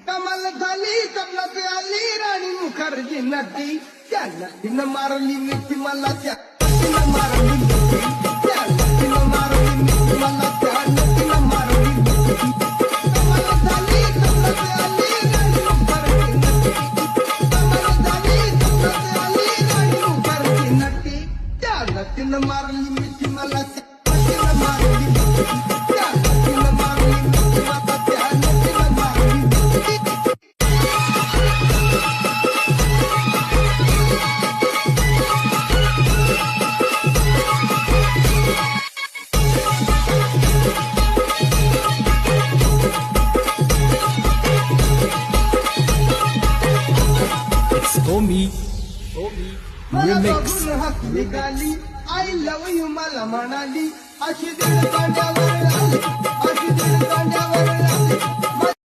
कमाल झाली कमलात आली राणी मुखर्जी नटी त्या नटीनं मारली मिठी मला त्या नटीनं मारली मिठी त्या नटीनं मारली मिठी मला त्या नटीनं मारली मिठी कमाल झाली कमलात आली राणी मुखर्जी नटी कमाल झाली कमलात आली राणी मुखर्जी नटी त्या नटीनं मारली मिठी मला त्या नटीनं मारली मिठी त्या नटीनं मारली मिठी मला त्या नटीनं मारली मिठी It's Omi Remix. निघाली आई लव यू मला म्हणाली अशी दिल कांड्यावर आली अशी दिल कांड्यावर आली